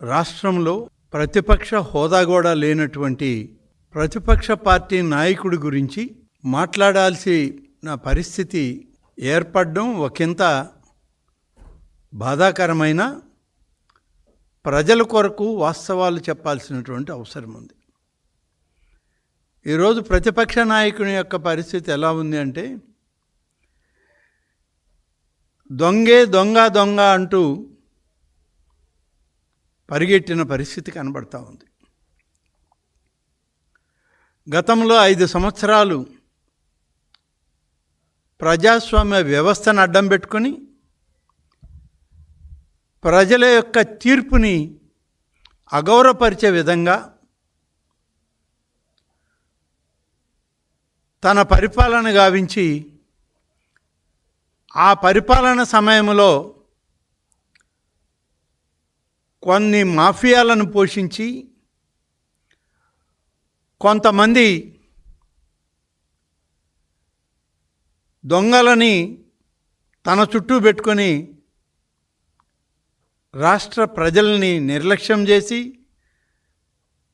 రాష్ట్రంలో ప్రతిపక్ష హోదా కూడా లేనటువంటి ప్రతిపక్ష పార్టీ నాయకుడి గురించి మాట్లాడాల్సిన పరిస్థితి ఏర్పడడం ఒకంత బాధాకరమైన, ప్రజల కొరకు వాస్తవాలు చెప్పాల్సినటువంటి అవసరం ఉంది. ఈరోజు ప్రతిపక్ష నాయకుని యొక్క పరిస్థితి ఎలా ఉంది అంటే, దొంగే దొంగ దొంగ అంటూ పరిగెట్టిన పరిస్థితి కనబడతా ఉంది. గతంలో 5 సంవత్సరాలు ప్రజాస్వామ్య వ్యవస్థను అడ్డం పెట్టుకొని ప్రజల యొక్క తీర్పుని అగౌరవపరిచే విధంగా తన పరిపాలన గావించి, ఆ పరిపాలన సమయంలో కొన్ని మాఫియాలను పోషించి, కొంతమంది దొంగలని తన చుట్టూ పెట్టుకొని రాష్ట్ర ప్రజల్ని నిర్లక్ష్యం చేసి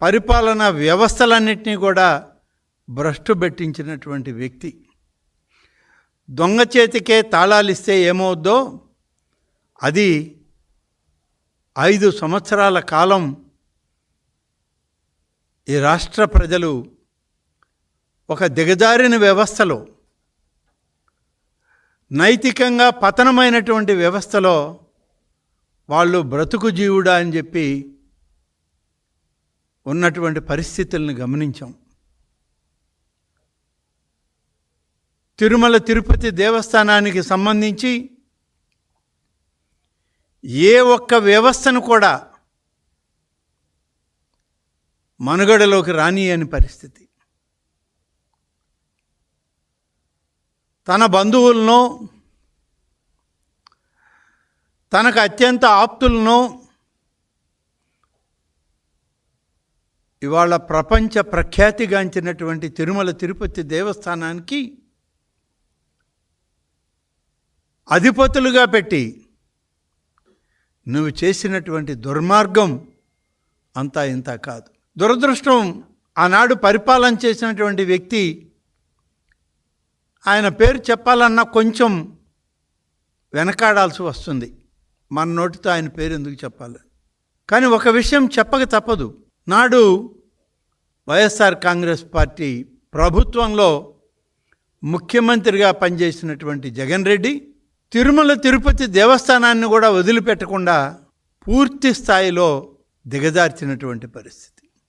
పరిపాలనా వ్యవస్థలన్నింటినీ కూడా భ్రష్టు పెట్టించినటువంటి వ్యక్తి. దొంగ చేతికే తాళాలిస్తే ఏమవుద్దో అది 5 సంవత్సరాల కాలం ఈ రాష్ట్ర ప్రజలు ఒక దిగజారిన వ్యవస్థలో, నైతికంగా పతనమైనటువంటి వ్యవస్థలో వాళ్ళు బ్రతుకు జీవుడా అని చెప్పి ఉన్నటువంటి పరిస్థితులను గమనించాం. తిరుమల తిరుపతి దేవస్థానానికి సంబంధించి ఏ ఒక్క వ్యవస్థను కూడా మనుగడలోకి రానియని పరిస్థితి. తన బంధువులను, తనకు అత్యంత ఆప్తులను ఇవాళ ప్రపంచ ప్రఖ్యాతిగాంచినటువంటి తిరుమల తిరుపతి దేవస్థానానికి అధిపతులుగా పెట్టి నువ్వు చేసినటువంటి దుర్మార్గం అంతా ఇంత కాదు. దురదృష్టం, ఆనాడు పరిపాలన చేసినటువంటి వ్యక్తి, ఆయన పేరు చెప్పాలన్నా కొంచెం వెనకాడాల్సి వస్తుంది. మన నోటితో ఆయన పేరు ఎందుకు చెప్పాలి? కానీ ఒక విషయం చెప్పక తప్పదు. నాడు వైఎస్ఆర్ కాంగ్రెస్ పార్టీ ప్రభుత్వంలో ముఖ్యమంత్రిగా పనిచేసినటువంటి జగన్ రెడ్డి తిరుమల తిరుపతి దేవస్థానాన్ని కూడా వదిలిపెట్టకుండా పూర్తి స్థాయిలో దిగజార్చినటువంటి పరిస్థితి.